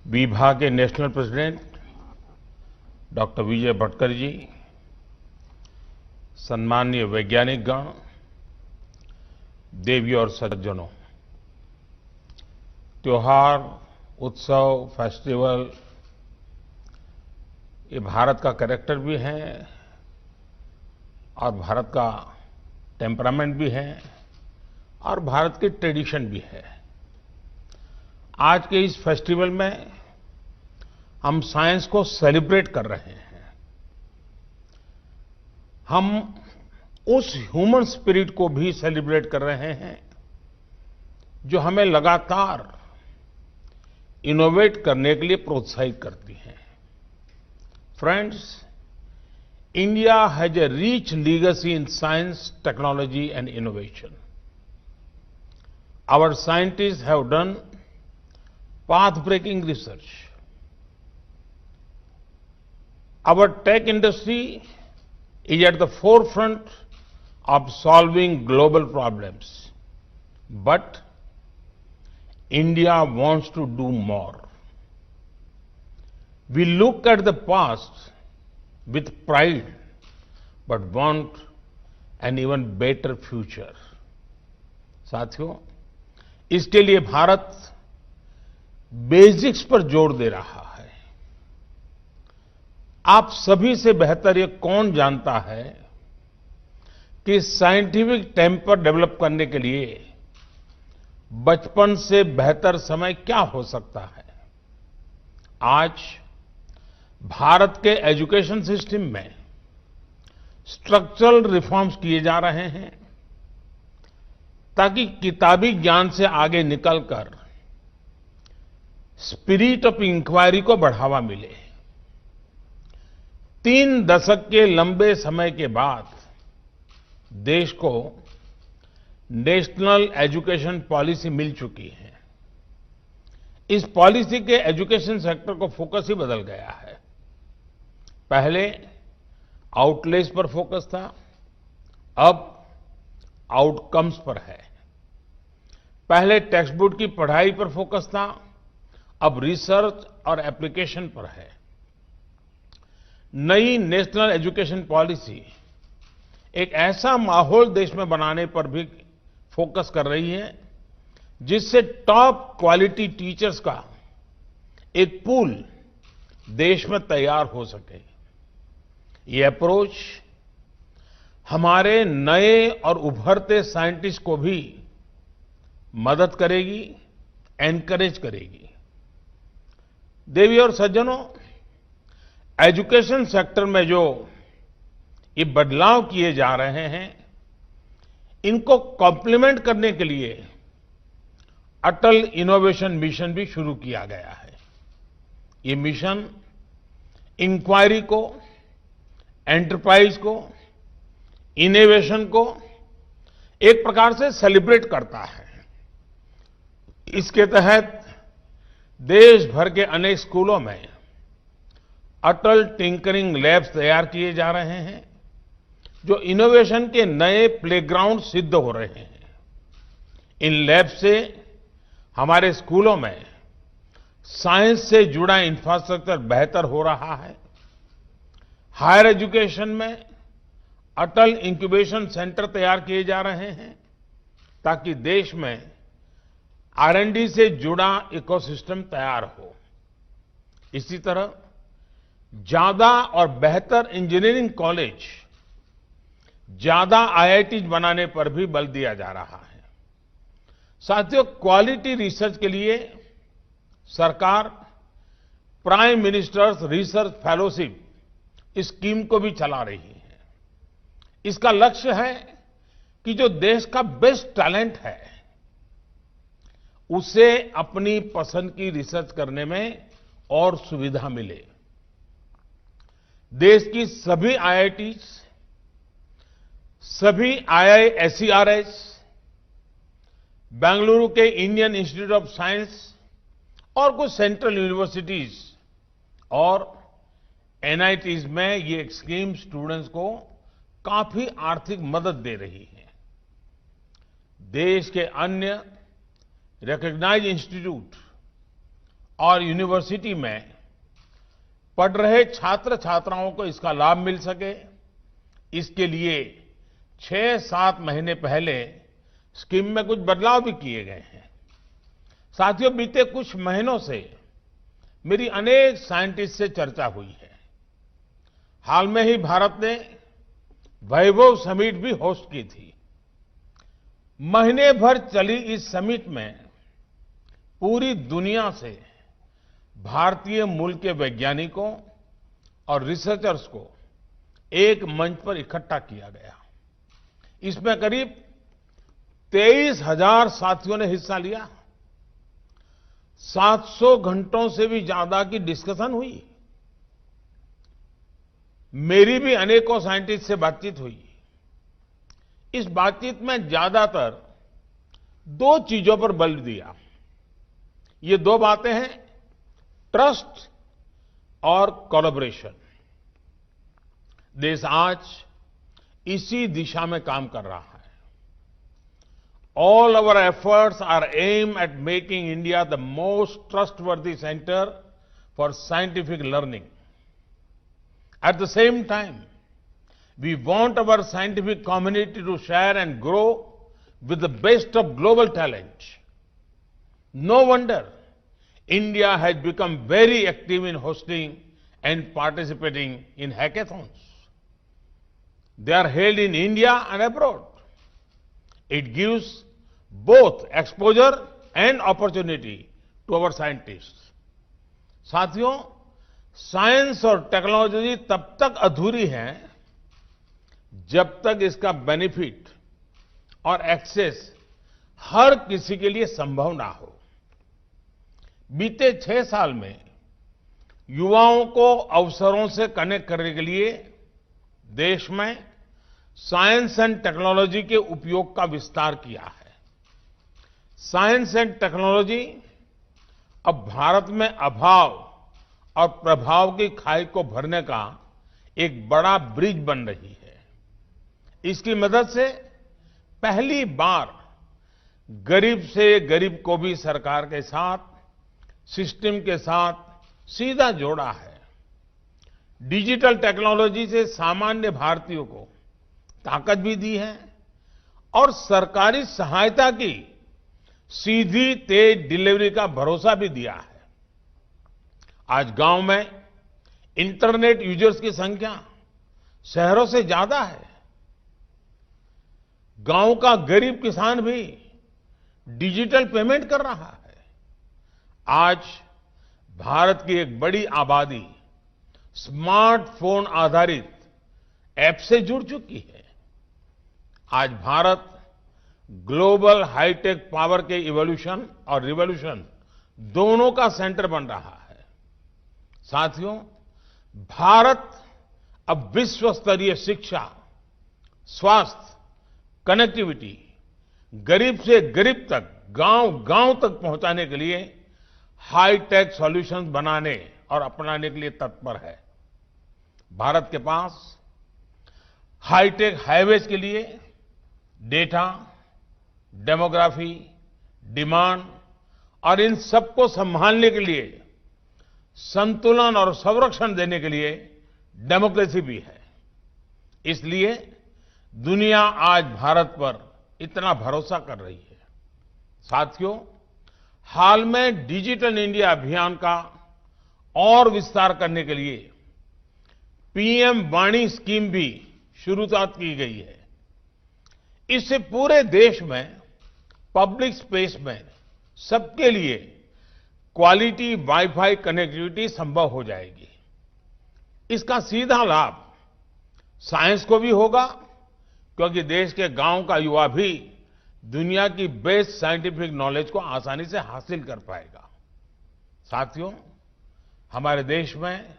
विभा के national president doctor Vijay Bhatkar जी, सम्माननीय वैज्ञानिक गण, देवी और सज्जनों, त्योहार, उत्सव, फेस्टिवल ये भारत का कैरेक्टर भी है और भारत का टेम्परामेंट भी है और भारत की ट्रेडिशन भी है। आज के इस फेस्टिवल में हम साइंस को सेलिब्रेट कर रहे हैं। हम उस ह्यूमन स्पिरिट को भी सेलिब्रेट कर रहे हैं जो हमें लगातार इनोवेट करने के लिए प्रोत्साहित करती है। Friends, India has a rich legacy in science, technology and innovation. Our scientists have done path-breaking research. Our tech industry is at the forefront of solving global problems. But India wants to do more. We look at the past with pride, but want an even better future. साथियों, इसके लिए Bharat basics पर जोर दे रहा है। आप सभी से बेहतर ये कौन जानता है कि साइंटिफिक टेम्पर डेवलप करने के लिए बचपन से बेहतर समय क्या हो सकता है। आज भारत के एजुकेशन सिस्टम में स्ट्रक्चरल रिफॉर्म्स किए जा रहे हैं ताकि किताबी ज्ञान से आगे निकलकर स्पिरिट ऑफ इंक्वायरी को बढ़ावा मिले। 3 दशक के लंबे समय के बाद देश को नेशनल एजुकेशन पॉलिसी मिल चुकी है। इस पॉलिसी के एजुकेशन सेक्टर को फोकस ही बदल गया है। पहले आउटलेस पर फोकस था, अब आउटकम्स पर है। पहले टेक्स्ट बुक की पढ़ाई पर फोकस था, अब रिसर्च और एप्लीकेशन पर है। नई नेशनल एजुकेशन पॉलिसी एक ऐसा माहौल देश में बनाने पर भी फोकस कर रही है जिससे टॉप क्वालिटी टीचर्स का एक पूल देश में तैयार हो सके। ये अप्रोच हमारे नए और उभरते साइंटिस्ट को भी मदद करेगी, एनकरेज करेगी। देवी और सज्जनों, एजुकेशन सेक्टर में जो ये बदलाव किए जा रहे हैं, इनको कॉम्प्लीमेंट करने के लिए अटल इनोवेशन मिशन भी शुरू किया गया है। ये मिशन इंक्वायरी को, एंटरप्राइज को, इनोवेशन को एक प्रकार से सेलिब्रेट करता है। इसके तहत देश भर के अनेक स्कूलों में अटल टिंकरिंग लैब्स तैयार किए जा रहे हैं जो इनोवेशन के नए प्लेग्राउंड सिद्ध हो रहे हैं। इन लैब से हमारे स्कूलों में साइंस से जुड़ा इंफ्रास्ट्रक्चर बेहतर हो रहा है। हायर एजुकेशन में अटल इंक्यूबेशन सेंटर तैयार किए जा रहे हैं ताकि देश में R&D से जुड़ा इकोसिस्टम तैयार हो। इसी तरह ज्यादा और बेहतर इंजीनियरिंग कॉलेज, ज्यादा IITs बनाने पर भी बल दिया जा रहा है। साथियों, क्वालिटी रिसर्च के लिए सरकार प्राइम मिनिस्टर्स रिसर्च फेलोशिप इस स्कीम को भी चला रही है। इसका लक्ष्य है कि जो देश का बेस्ट टैलेंट है उसे अपनी पसंद की रिसर्च करने में और सुविधा मिले। देश की सभी IITs, सभी IISERs, बेंगलुरु के इंडियन इंस्टीट्यूट ऑफ साइंस और कुछ सेंट्रल यूनिवर्सिटीज और NITs में ये स्कीम स्टूडेंट्स को काफी आर्थिक मदद दे रही है। देश के अन्य रिकॉग्नाइज्ड इंस्टीट्यूट और यूनिवर्सिटी में पढ़ रहे छात्र छात्राओं को इसका लाभ मिल सके, इसके लिए 6-7 महीने पहले स्कीम में कुछ बदलाव भी किए गए हैं। साथियों, बीते कुछ महीनों से मेरी अनेक साइंटिस्ट से चर्चा हुई है। हाल में ही भारत ने वैभव समिट भी होस्ट की थी। महीने भर चली इस समिट में पूरी दुनिया से भारतीय मूल के वैज्ञानिकों और रिसर्चर्स को एक मंच पर इकट्ठा किया गया। इसमें करीब 23,000 साथियों ने हिस्सा लिया। 700 घंटों से भी ज्यादा की डिस्कशन हुई। मेरी भी अनेकों साइंटिस्ट से बातचीत हुई। इस बातचीत में ज्यादातर 2 चीजों पर बल दिया। ये 2 बातें हैं, ट्रस्ट और कोलैबोरेशन। देश आज इसी दिशा में काम कर रहा है। All our efforts are aimed at making India the most trustworthy center for scientific learning. At the same time, we want our scientific community to share and grow with the best of global talent. No wonder India has become very active in hosting and participating in hackathons. They are held in India and abroad. It gives both exposure and opportunity to our scientists. साथियों, science और technology तब तक अधूरी है जब तक इसका benefit और एक्सेस हर किसी के लिए संभव ना हो। बीते 6 साल में युवाओं को अवसरों से कनेक्ट करने के लिए देश में साइंस एंड टेक्नोलॉजी के उपयोग का विस्तार किया है। साइंस एंड टेक्नोलॉजी अब भारत में अभाव और प्रभाव की खाई को भरने का एक बड़ा ब्रिज बन रही है। इसकी मदद से पहली बार गरीब से गरीब को भी सरकार के साथ, सिस्टम के साथ सीधा जोड़ा है। डिजिटल टेक्नोलॉजी से सामान्य भारतीयों को ताकत भी दी है और सरकारी सहायता की सीधी तेज डिलीवरी का भरोसा भी दिया है। आज गांव में इंटरनेट यूजर्स की संख्या शहरों से ज्यादा है। गांव का गरीब किसान भी डिजिटल पेमेंट कर रहा है। आज भारत की एक बड़ी आबादी स्मार्टफोन आधारित ऐप से जुड़ चुकी है। आज भारत ग्लोबल हाईटेक पावर के इवोल्यूशन और रिवोल्यूशन दोनों का सेंटर बन रहा है। साथियों, भारत अब विश्व स्तरीय शिक्षा, स्वास्थ्य, कनेक्टिविटी, गरीब से गरीब तक, गांव-गांव तक पहुंचाने के लिए हाईटेक सॉल्यूशंस बनाने और अपनाने के लिए तत्पर है। भारत के पास हाईटेक हाईवेज के लिए डेटा, डेमोग्राफी, डिमांड और इन सबको संभालने के लिए संतुलन और संरक्षण देने के लिए डेमोक्रेसी भी है। इसलिए दुनिया आज भारत पर इतना भरोसा कर रही है। साथियों, हाल में डिजिटल इंडिया अभियान का और विस्तार करने के लिए पीएम वाणी स्कीम भी शुरुआत की गई है। इससे पूरे देश में पब्लिक स्पेस में सबके लिए क्वालिटी वाईफाई कनेक्टिविटी संभव हो जाएगी। इसका सीधा लाभ साइंस को भी होगा, क्योंकि देश के गांव का युवा भी दुनिया की बेस्ट साइंटिफिक नॉलेज को आसानी से हासिल कर पाएगा। साथियों, हमारे देश में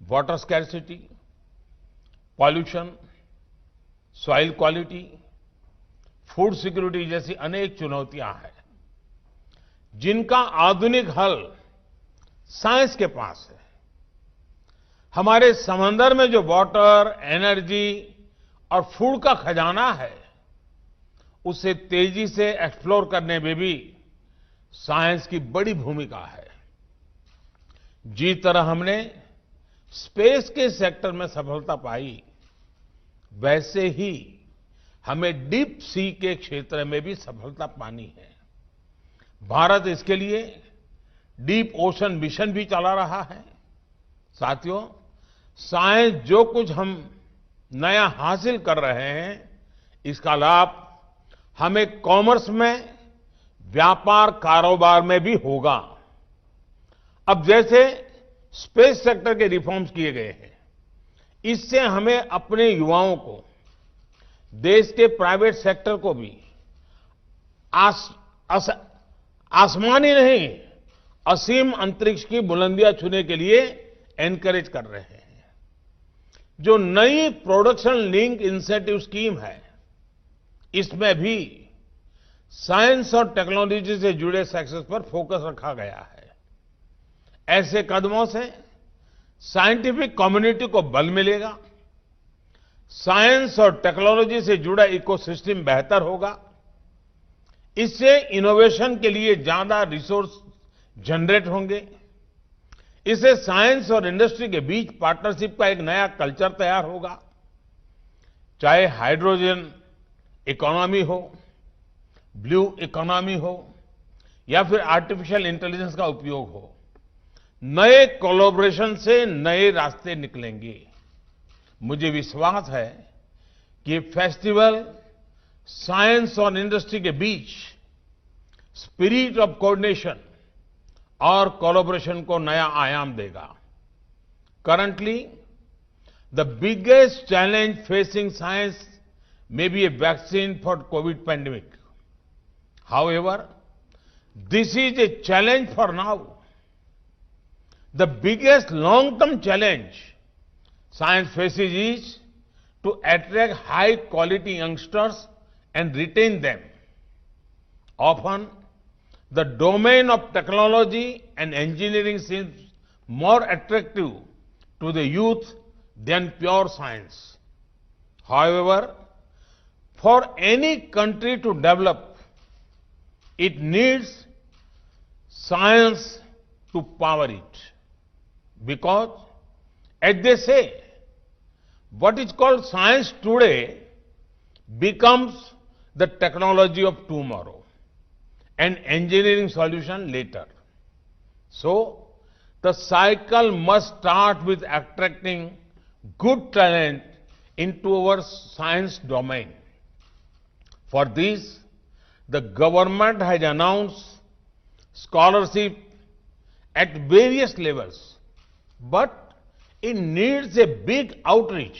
water scarcity, pollution, soil quality, food security जैसी अनेक चुनौतियां हैं, जिनका आधुनिक हल साइंस के पास है। हमारे समंदर में जो वाटर, एनर्जी और फूड का खजाना है, उसे तेजी से एक्सप्लोर करने में भी साइंस की बड़ी भूमिका है। जिस तरह हमने स्पेस के सेक्टर में सफलता पाई, वैसे ही हमें डीप सी के क्षेत्र में भी सफलता पानी है। भारत इसके लिए डीप ओशन मिशन भी चला रहा है। साथियों, साइंस जो कुछ हम नया हासिल कर रहे हैं, इसका लाभ हमें कॉमर्स में, व्यापार कारोबार में भी होगा। अब जैसे स्पेस सेक्टर के रिफॉर्म्स किए गए हैं, इससे हमें अपने युवाओं को, देश के प्राइवेट सेक्टर को भी आसमानी नहीं, असीम अंतरिक्ष की बुलंदियां छूने के लिए एनकरेज कर रहे हैं। जो नई प्रोडक्शन लिंक इंसेंटिव स्कीम है, इसमें भी साइंस और टेक्नोलॉजी से जुड़े सेक्टर्स पर फोकस रखा गया है। ऐसे कदमों से साइंटिफिक कम्युनिटी को बल मिलेगा, साइंस और टेक्नोलॉजी से जुड़ा इकोसिस्टम बेहतर होगा। इससे इनोवेशन के लिए ज्यादा रिसोर्स जनरेट होंगे। इससे साइंस और इंडस्ट्री के बीच पार्टनरशिप का एक नया कल्चर तैयार होगा। चाहे हाइड्रोजन इकोनॉमी हो, ब्लू इकोनॉमी हो, या फिर आर्टिफिशियल इंटेलिजेंस का उपयोग हो, नए कोलैबोरेशन से नए रास्ते निकलेंगे। मुझे विश्वास है कि ये फेस्टिवल साइंस और इंडस्ट्री के बीच स्पिरिट ऑफ कोऑर्डिनेशन और कोलैबोरेशन को नया आयाम देगा। Currently the biggest challenge facing science may be a vaccine for COVID pandemic. However, this is a challenge for now. The biggest long-term challenge science faces is to attract high-quality youngsters and retain them. Often, the domain of technology and engineering seems more attractive to the youth than pure science. However, for any country to develop, it needs science to power it. Because, as they say, what is called science today becomes the technology of tomorrow and engineering solution later. So, the cycle must start with attracting good talent into our science domain. For this, the government has announced scholarship at various levels, but it needs a big outreach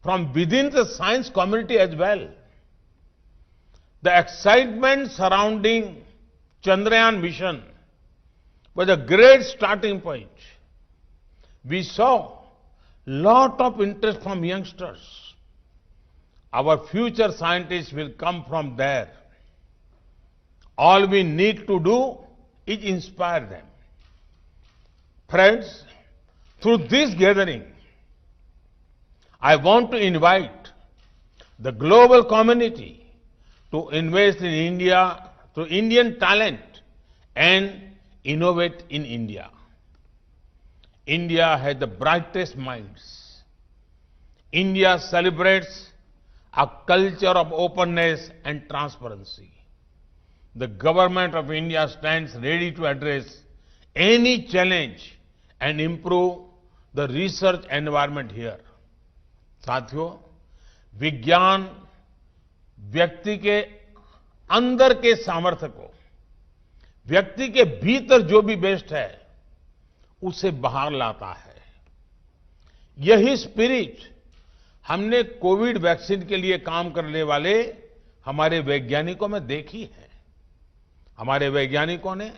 from within the science community as well. The excitement surrounding Chandrayaan mission was a great starting point. We saw lot of interest from youngsters. Our future scientists will come from there. All we need to do is inspire them. Friends, through this gathering, I want to invite the global community to invest in India, to Indian talent and innovate in India. India has the brightest minds. India celebrates a culture of openness and transparency. The government of India stands ready to address any challenge and improve the research environment here. साथियों, विज्ञान व्यक्ति के अंदर के सामर्थ्य को, व्यक्ति के भीतर जो भी बेस्ट है, उसे बाहर लाता है। यही स्पिरिट हमने कोविड वैक्सीन के लिए काम करने वाले हमारे वैज्ञानिकों में देखी है। हमारे वैज्ञानिकों ने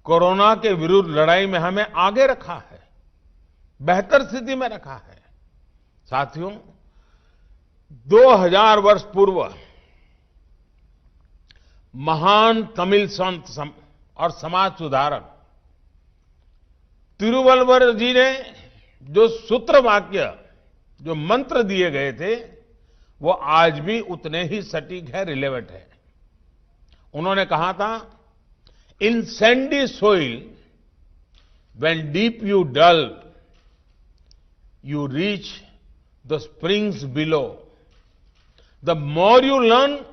कोरोना के विरुद्ध लड़ाई में हमें आगे रखा है, बेहतर स्थिति में रखा है। साथियों, 2000 वर्ष पूर्व महान तमिल संत और समाज सुधारक तिरुवल्लुवर जी ने जो सूत्र वाक्य, जो मंत्र दिए गए थे, वो आज भी उतने ही सटीक है, रिलेवेंट है। उन्होंने कहा था, इन Sandy soil When deep you delve, you reach the springs below. The more you learn,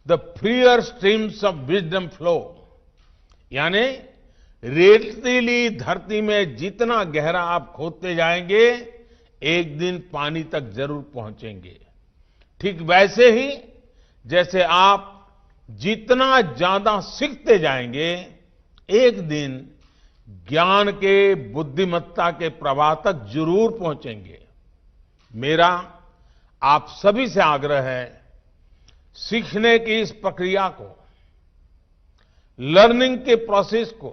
the freer streams of wisdom flow. यानी रेतीली धरती में जितना गहरा आप खोदते जाएंगे, एक दिन पानी तक जरूर पहुंचेंगे। ठीक वैसे ही जैसे आप जितना ज्यादा सीखते जाएंगे, एक दिन ज्ञान के, बुद्धिमत्ता के प्रवाह तक जरूर पहुंचेंगे। मेरा आप सभी से आग्रह है, सीखने की इस प्रक्रिया को, लर्निंग के प्रोसेस को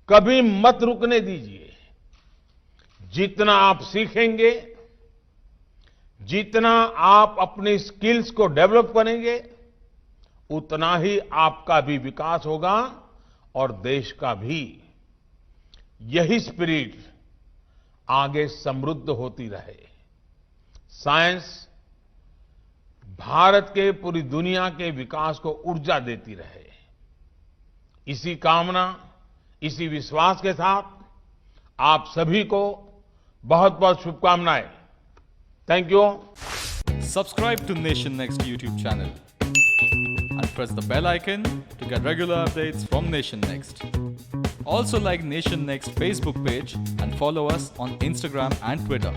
कभी मत रुकने दीजिए। जितना आप सीखेंगे, जितना आप अपनी स्किल्स को डेवलप करेंगे, उतना ही आपका भी विकास होगा और देश का भी। यही स्पिरिट आगे समृद्ध होती रहे। साइंस भारत के, पूरी दुनिया के विकास को ऊर्जा देती रहे। इसी कामना, इसी विश्वास के साथ आप सभी को बहुत बहुत शुभकामनाएं। Thank you. Subscribe to Nation Next YouTube channel and press the bell icon to get regular updates from Nation Next. Also like Nation Next Facebook page and follow us on Instagram and Twitter.